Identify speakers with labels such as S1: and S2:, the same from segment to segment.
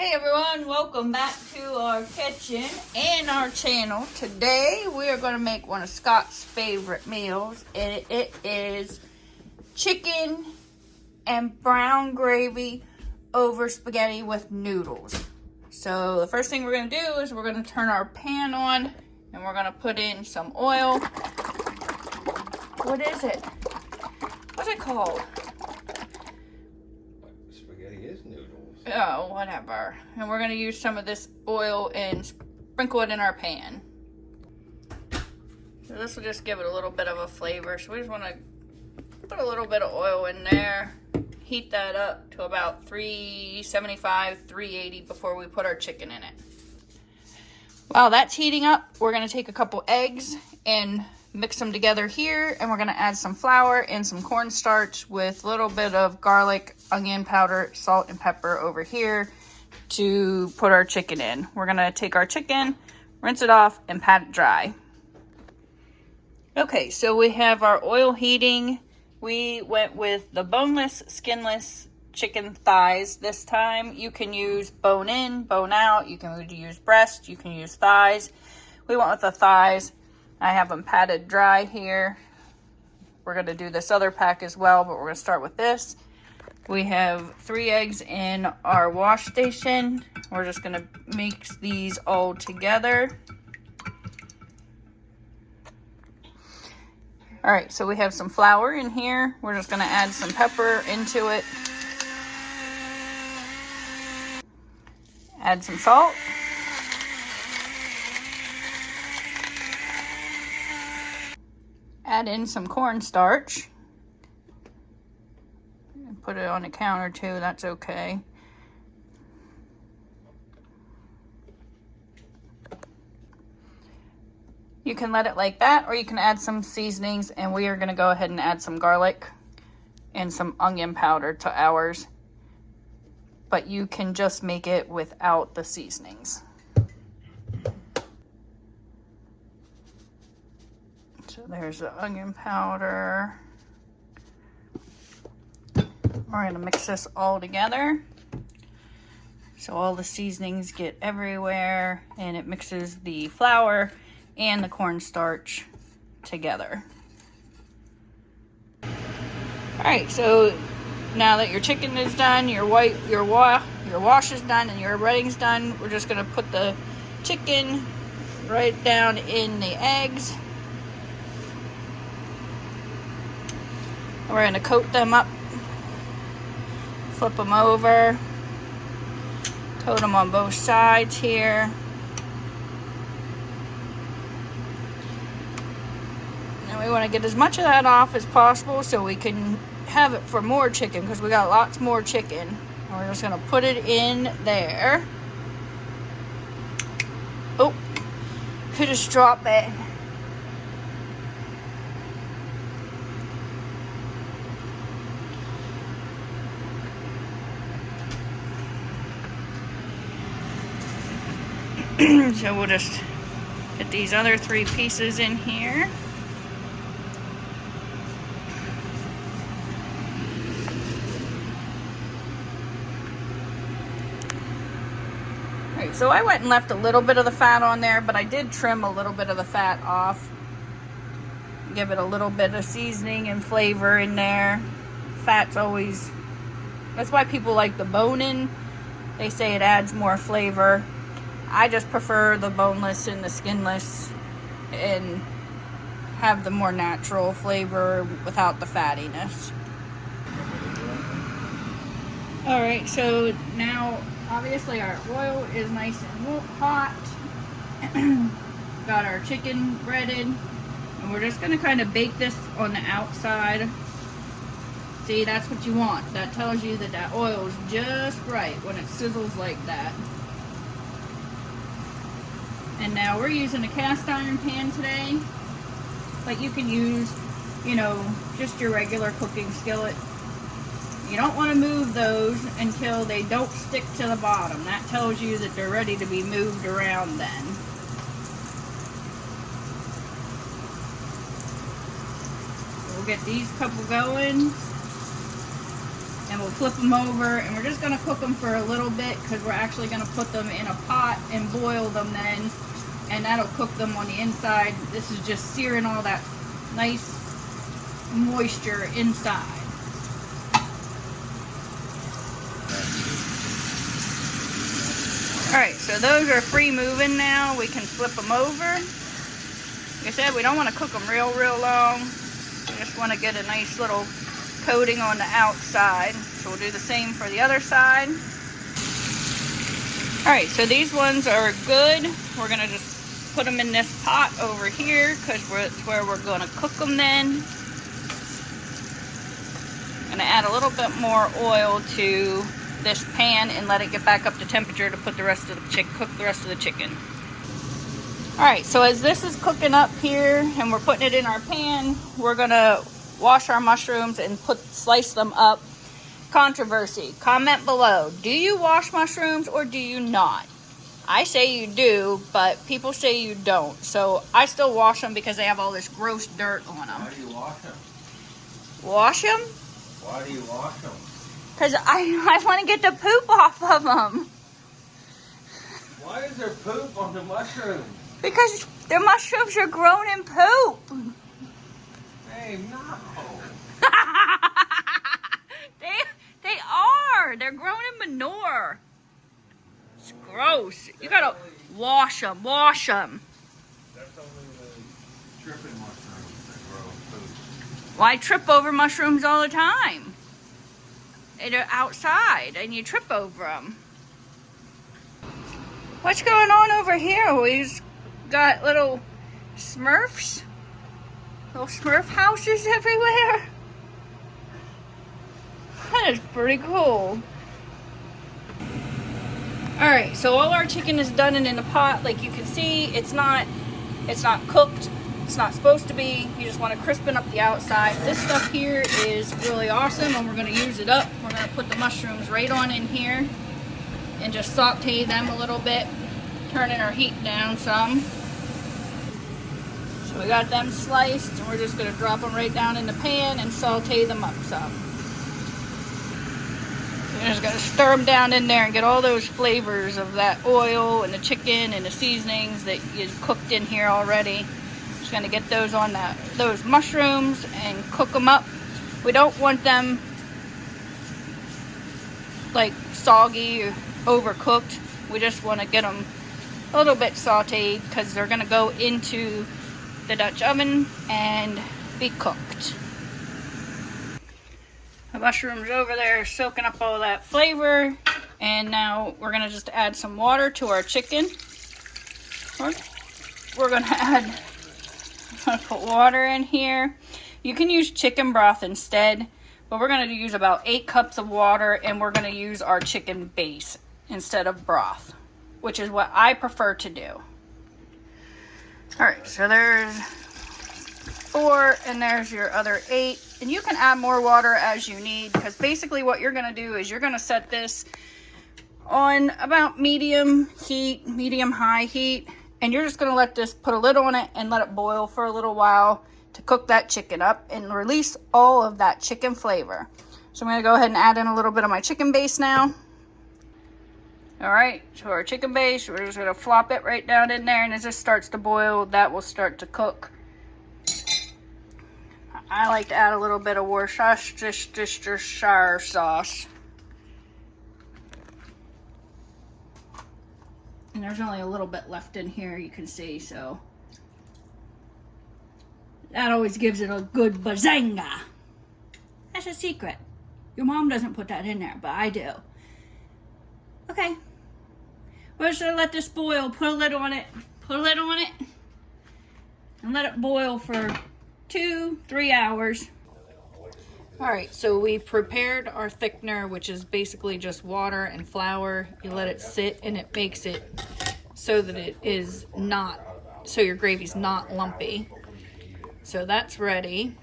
S1: Hey everyone, welcome back to our kitchen and our channel. Today we are going to make one of Scott's favorite meals, and it is chicken and brown gravy over spaghetti with noodles. So the first thing we're going to do is we're going to turn our pan on and we're going to put in some oil. What is it? What's it called?
S2: Spaghetti is noodles.
S1: Oh, whatever. And we're going to use some of this oil and sprinkle it in our pan. So this will just give it a little bit of a flavor. So we just want to put a little bit of oil in there. Heat that up to about 375, 380 before we put our chicken in it. While that's heating up, we're going to take a couple eggs and mix them together here, and we're going to add some flour and some cornstarch with a little bit of garlic, onion powder, salt, and pepper over here to put our chicken in. We're going to take our chicken, rinse it off, and pat it dry. Okay, so we have our oil heating. We went with the boneless, skinless chicken thighs this time. You can use bone in, bone out. You can use breast. You can use thighs. We went with the thighs. I have them patted dry here. We're going to do this other pack as well, but we're going to start with this. We have 3 eggs in our wash station. We're just going to mix these all together. All right, so we have some flour in here. We're just going to add some pepper into it. Add some salt. Add in some cornstarch. Put it on the counter too, that's okay. You can let it like that, or you can add some seasonings, and we are going to go ahead and add some garlic and some onion powder to ours. But you can just make it without the seasonings. So there's the onion powder. We're going to mix this all together so all the seasonings get everywhere and it mixes the flour and the cornstarch together. Alright, so now that your chicken is done, your wash is done, and your breading's done, we're just going to put the chicken right down in the eggs. We're going to coat them up, flip them over, coat them on both sides here. And we want to get as much of that off as possible so we can have it for more chicken, because we got lots more chicken. And we're just going to put it in there. Oh, could just drop that. So we'll just get these other 3 pieces in here. Alright, so I went and left a little bit of the fat on there, but I did trim a little bit of the fat off. Give it a little bit of seasoning and flavor in there. Fat's always, that's why people like the bone-in. They say it adds more flavor. I just prefer the boneless and the skinless and have the more natural flavor without the fattiness. Alright, so now obviously our oil is nice and hot. Got our chicken breaded, and we're just going to kind of bake this on the outside. See, that's what you want. That tells you that that oil is just right when it sizzles like that. And now we're using a cast iron pan today, but you can use, just your regular cooking skillet. You don't want to move those until they don't stick to the bottom. That tells you that they're ready to be moved around then. We'll get these couple going. and we'll flip them over, and we're just gonna cook them for a little bit because we're actually gonna put them in a pot and boil them then, and that'll cook them on the inside. This is just searing all that nice moisture inside. Alright, so those are free moving now. We can flip them over. Like I said, we don't want to cook them real long. We just want to get a nice little coating on the outside. So we'll do the same for the other side. Alright, so these ones are good. We're going to just put them in this pot over here because it's where we're going to cook them then. I'm going to add a little bit more oil to this pan and let it get back up to temperature to put the rest of the cook the rest of the chicken. Alright, so as this is cooking up here and we're putting it in our pan, we're gonna wash our mushrooms and slice them up. Controversy, comment below. Do you wash mushrooms or do you not? I say you do, but people say you don't. So I still wash them because they have all this gross dirt on them.
S2: Why do you wash them?
S1: Wash them?
S2: Why do you wash them?
S1: Because I want to get the poop off of them.
S2: Why is there poop on the mushrooms?
S1: Because the mushrooms are grown in poop.
S2: Hey, no.
S1: They are. They're grown in manure. It's gross. You gotta wash them. Wash them.
S2: That's only the tripping mushrooms that grow poop.
S1: Well, I trip over mushrooms all the time. They're outside and you trip over them. What's going on over here? We've got little Smurfs. Little Smurf houses everywhere. That is pretty cool. Alright, so all our chicken is done and in the pot. Like you can see, it's not cooked. It's not supposed to be. You just want to crispen up the outside. This stuff here is really awesome and we're going to use it up. We're going to put the mushrooms right on in here and just saute them a little bit, turning our heat down some. So we got them sliced and we're just going to drop them right down in the pan and saute them up some. We're just going to stir them down in there and get all those flavors of that oil and the chicken and the seasonings that you cooked in here already. Just going to get those on those mushrooms and cook them up. We don't want them like soggy or overcooked. We just want to get them a little bit sauteed because they're going to go into the Dutch oven and be cooked. The mushrooms over there are soaking up all that flavor, and now we're going to just add some water to our chicken. We're going to put water in here. You can use chicken broth instead, but we're going to use about 8 cups of water, and we're going to use our chicken base instead of broth, which is what I prefer to do. Alright, so there's 4, and there's your other 8. And you can add more water as you need, because basically what you're going to do is you're going to set this on about medium heat, medium-high heat, and you're just going to let this, put a lid on it and let it boil for a little while to cook that chicken up and release all of that chicken flavor. So I'm going to go ahead and add in a little bit of my chicken base now. Alright, so our chicken base, we're just going to flop it right down in there, and as this starts to boil, that will start to cook. I like to add a little bit of Worcestershire sauce. And there's only a little bit left in here, you can see, so that always gives it a good bazanga. That's a secret. Your mom doesn't put that in there, but I do. Okay. We're just gonna let this boil. Put a lid on it. Put a lid on it. And let it boil for 2-3 hours. Alright, so we prepared our thickener, which is basically just water and flour. You let it sit and it makes it so that it is not, so your gravy's not lumpy. So that's ready.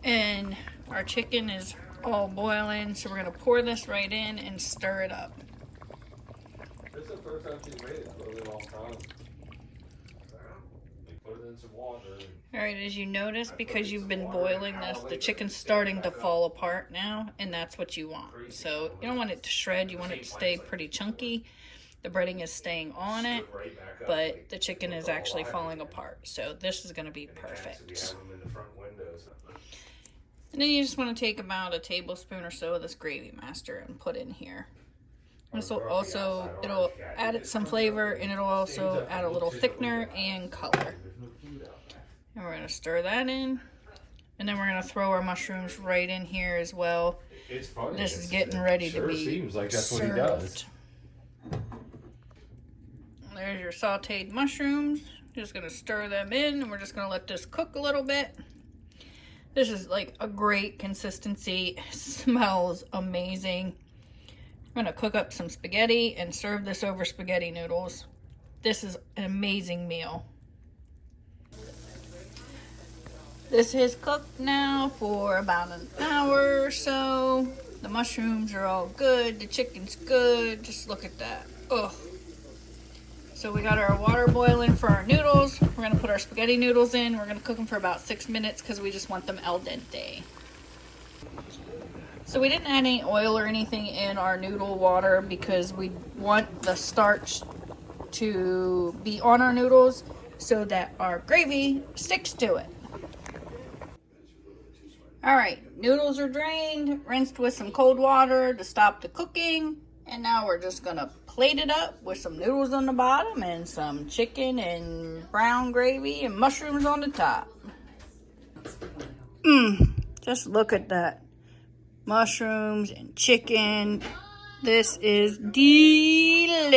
S1: And our chicken is all boiling, so we're going to pour this right in and stir it up.
S2: This is the first time she's made it in a really long time. put it in some water.
S1: All right, as you notice, because you've been boiling this, the chicken's starting to fall apart now, and that's what you want. So you don't want it to shred, you want it to stay pretty chunky. The breading is staying on it, but the chicken is actually falling apart. So this is gonna be perfect. And then you just want to take about a tablespoon or so of this gravy master and put in here. This will also, it'll add it some flavor, and it'll also add a little thickener and color. And we're going to stir that in. And then we're going to throw our mushrooms right in here as well. This is getting ready to be
S2: seems like that's
S1: served.
S2: what he does.
S1: There's your sauteed mushrooms. Just going to stir them in, and we're just going to let this cook a little bit. This is like a great consistency. It smells amazing. I'm going to cook up some spaghetti and serve this over spaghetti noodles. This is an amazing meal. This is cooked now for about an hour or so. The mushrooms are all good. The chicken's good. Just look at that. Ugh. So we got our water boiling for our noodles. We're going to put our spaghetti noodles in. We're going to cook them for about 6 minutes because we just want them al dente. So we didn't add any oil or anything in our noodle water because we want the starch to be on our noodles so that our gravy sticks to it. Alright, noodles are drained, rinsed with some cold water to stop the cooking. And now we're just going to plate it up with some noodles on the bottom and some chicken and brown gravy and mushrooms on the top. Just look at that. Mushrooms and chicken. This is delicious.